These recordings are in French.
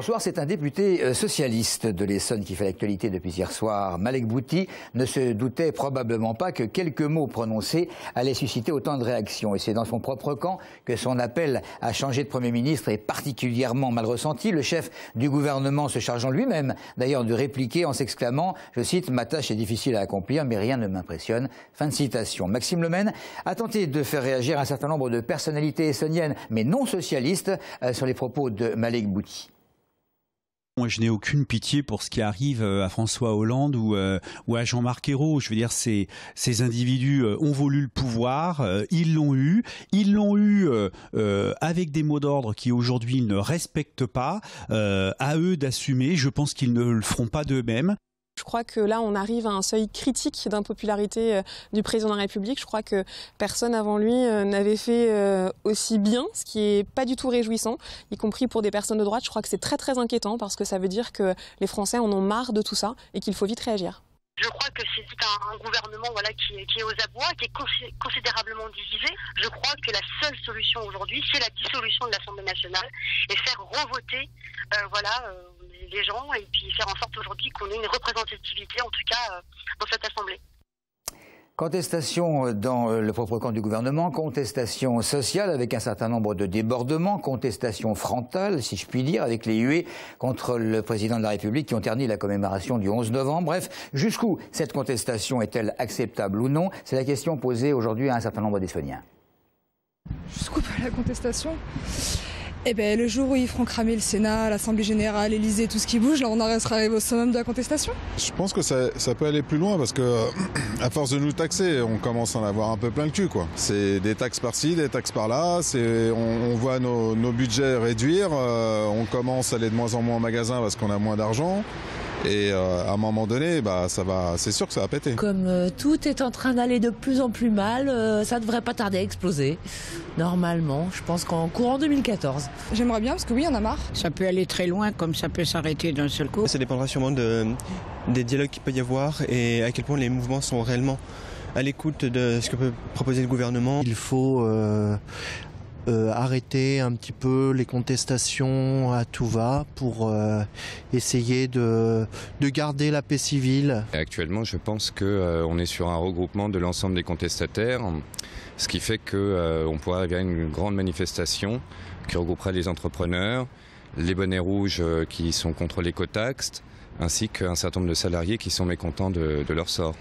Bonsoir, c'est un député socialiste de l'Essonne qui fait l'actualité depuis hier soir. Malek Bouti ne se doutait probablement pas que quelques mots prononcés allaient susciter autant de réactions. Et c'est dans son propre camp que son appel à changer de Premier ministre est particulièrement mal ressenti. Le chef du gouvernement se chargeant lui-même d'ailleurs de répliquer en s'exclamant, je cite, « Ma tâche est difficile à accomplir, mais rien ne m'impressionne ». Fin de citation. Maxime Lemaine a tenté de faire réagir un certain nombre de personnalités essonniennes, mais non socialistes, sur les propos de Malek Bouti. Moi, je n'ai aucune pitié pour ce qui arrive à François Hollande ou à Jean-Marc Ayrault. Je veux dire, ces individus ont voulu le pouvoir, ils l'ont eu avec des mots d'ordre qui aujourd'hui ils ne respectent pas. À eux d'assumer. Je pense qu'ils ne le feront pas d'eux-mêmes. Je crois que là, on arrive à un seuil critique d'impopularité du président de la République. Je crois que personne avant lui n'avait fait aussi bien, ce qui n'est pas du tout réjouissant, y compris pour des personnes de droite. Je crois que c'est très très inquiétant parce que ça veut dire que les Français en ont marre de tout ça et qu'il faut vite réagir. Je crois que c'est un gouvernement qui est aux abois, qui est considérablement divisé. Je crois que la seule solution aujourd'hui, c'est la dissolution de l'Assemblée nationale et faire revoter les gens et puis faire en sorte aujourd'hui qu'on ait une représentativité, en tout cas dans cette Assemblée. Contestation dans le propre camp du gouvernement, contestation sociale avec un certain nombre de débordements, contestation frontale, si je puis dire, avec les huées contre le président de la République qui ont terni la commémoration du 11 novembre. Bref, jusqu'où cette contestation est-elle acceptable ou non? C'est la question posée aujourd'hui à un certain nombre d'Essonniens. Jusqu'où la contestation? Eh bien, le jour où ils feront cramer le Sénat, l'Assemblée Générale, l'Élysée, tout ce qui bouge, là, on sera arrivé au summum de la contestation. Je pense que ça peut aller plus loin parce que, à force de nous taxer, on commence à en avoir un peu plein le cul, quoi. C'est des taxes par-ci, des taxes par-là, on voit nos budgets réduire, on commence à aller de moins en moins en magasin parce qu'on a moins d'argent. Et à un moment donné, c'est sûr que ça va péter. Comme tout est en train d'aller de plus en plus mal, ça devrait pas tarder à exploser. Normalement, je pense qu'en courant 2014. J'aimerais bien parce que oui, on a marre. Ça peut aller très loin comme ça peut s'arrêter d'un seul coup. Ça dépendra sûrement des dialogues qu'il peut y avoir et à quel point les mouvements sont réellement à l'écoute de ce que peut proposer le gouvernement. Il faut arrêter un petit peu les contestations à tout va pour essayer de garder la paix civile. Actuellement, je pense qu'on est sur un regroupement de l'ensemble des contestataires, ce qui fait qu'on pourra arriver à une grande manifestation qui regroupera les entrepreneurs, les bonnets rouges qui sont contre l'écotaxe, ainsi qu'un certain nombre de salariés qui sont mécontents de leur sort.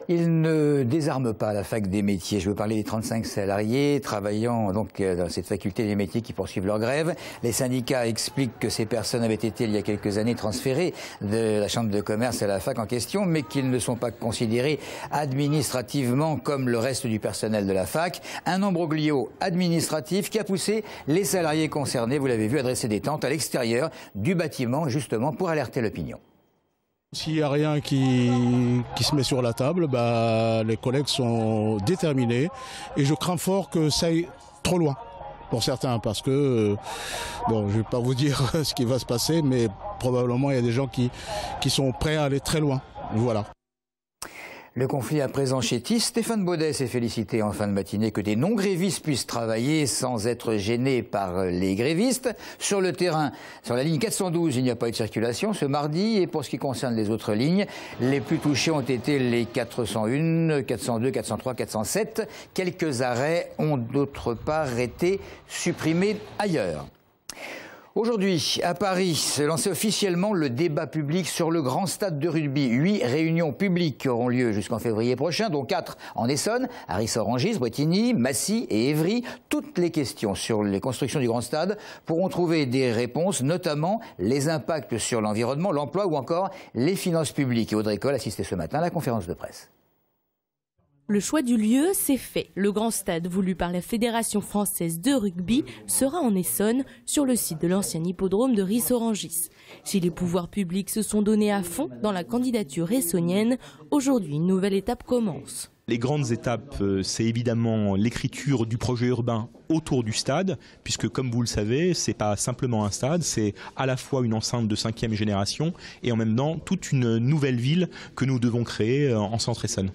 Il ne désarme pas la fac des métiers. Je veux parler des 35 salariés travaillant donc dans cette faculté des métiers qui poursuivent leur grève. Les syndicats expliquent que ces personnes avaient été il y a quelques années transférées de la chambre de commerce à la fac en question, mais qu'ils ne sont pas considérés administrativement comme le reste du personnel de la fac. Un imbroglio administratif qui a poussé les salariés concernés, vous l'avez vu, à dresser des tentes à l'extérieur du bâtiment justement pour alerter l'opinion. S'il n'y a rien qui se met sur la table, les collègues sont déterminés et je crains fort que ça aille trop loin pour certains parce que, je ne vais pas vous dire ce qui va se passer, mais probablement il y a des gens qui sont prêts à aller très loin. Voilà. Le conflit à présent chétisse. Stéphane Baudet s'est félicité en fin de matinée que des non-grévistes puissent travailler sans être gênés par les grévistes. Sur le terrain, sur la ligne 412, il n'y a pas eu de circulation ce mardi. Et pour ce qui concerne les autres lignes, les plus touchés ont été les 401, 402, 403, 407. Quelques arrêts ont d'autre part été supprimés ailleurs. Aujourd'hui, à Paris, se lançait officiellement le débat public sur le grand stade de rugby. 8 réunions publiques auront lieu jusqu'en février prochain, dont 4 en Essonne, à Ris-Orangis, Bretigny, Massy et Évry. Toutes les questions sur les constructions du grand stade pourront trouver des réponses, notamment les impacts sur l'environnement, l'emploi ou encore les finances publiques. Et Audrey Coll assistait ce matin à la conférence de presse. Le choix du lieu, c'est fait. Le grand stade voulu par la Fédération française de rugby sera en Essonne, sur le site de l'ancien hippodrome de Ris-Orangis. Si les pouvoirs publics se sont donnés à fond dans la candidature essonnienne, aujourd'hui une nouvelle étape commence. Les grandes étapes, c'est évidemment l'écriture du projet urbain autour du stade, puisque comme vous le savez, c'est pas simplement un stade, c'est à la fois une enceinte de 5e génération et en même temps toute une nouvelle ville que nous devons créer en centre Essonne.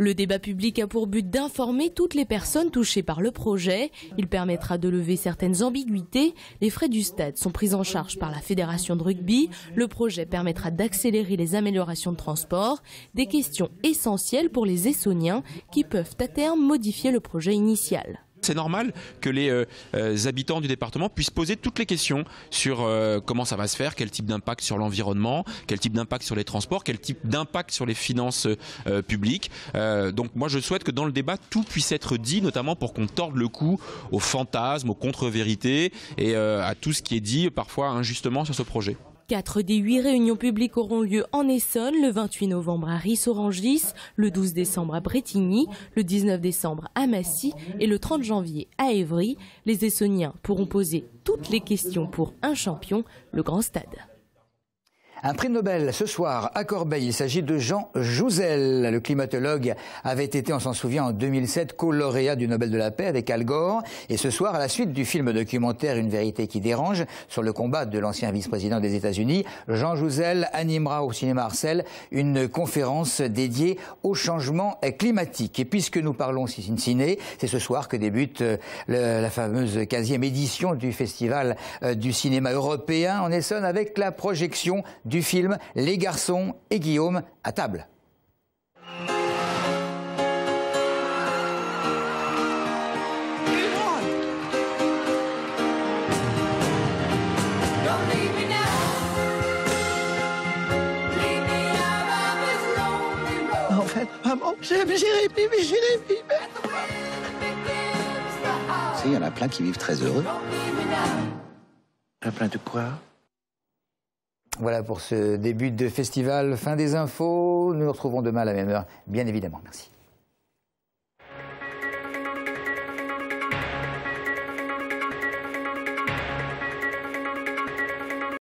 Le débat public a pour but d'informer toutes les personnes touchées par le projet. Il permettra de lever certaines ambiguïtés. Les frais du stade sont pris en charge par la Fédération de rugby. Le projet permettra d'accélérer les améliorations de transport. Des questions essentielles pour les Essonniens qui peuvent à terme modifier le projet initial. C'est normal que les habitants du département puissent poser toutes les questions sur comment ça va se faire, quel type d'impact sur l'environnement, quel type d'impact sur les transports, quel type d'impact sur les finances publiques. Donc moi je souhaite que dans le débat tout puisse être dit, notamment pour qu'on torde le cou aux fantasmes, aux contre-vérités et à tout ce qui est dit parfois injustement sur ce projet. 4 des 8 réunions publiques auront lieu en Essonne, le 28 novembre à Ris-Orangis, le 12 décembre à Brétigny, le 19 décembre à Massy et le 30 janvier à Évry. Les Essonniens pourront poser toutes les questions pour un champion, le Grand Stade. Un prix Nobel ce soir à Corbeil, il s'agit de Jean Jouzel. Le climatologue avait été, on s'en souvient, en 2007, co-lauréat du Nobel de la paix avec Al Gore. Et ce soir, à la suite du film documentaire Une vérité qui dérange, sur le combat de l'ancien vice-président des États-Unis, Jean Jouzel animera au cinéma Arcel une conférence dédiée au changement climatique. Et puisque nous parlons ciné, c'est ce soir que débute la fameuse 15e édition du Festival du cinéma européen en Essonne avec la projection du film Les garçons et Guillaume à table. En fait, maman, j'aime Jérémy, mais Jérémy... Il y en a plein qui vivent très heureux. Plein de quoi? Voilà pour ce début de festival. Fin des infos. Nous nous retrouvons demain à la même heure, bien évidemment. Merci.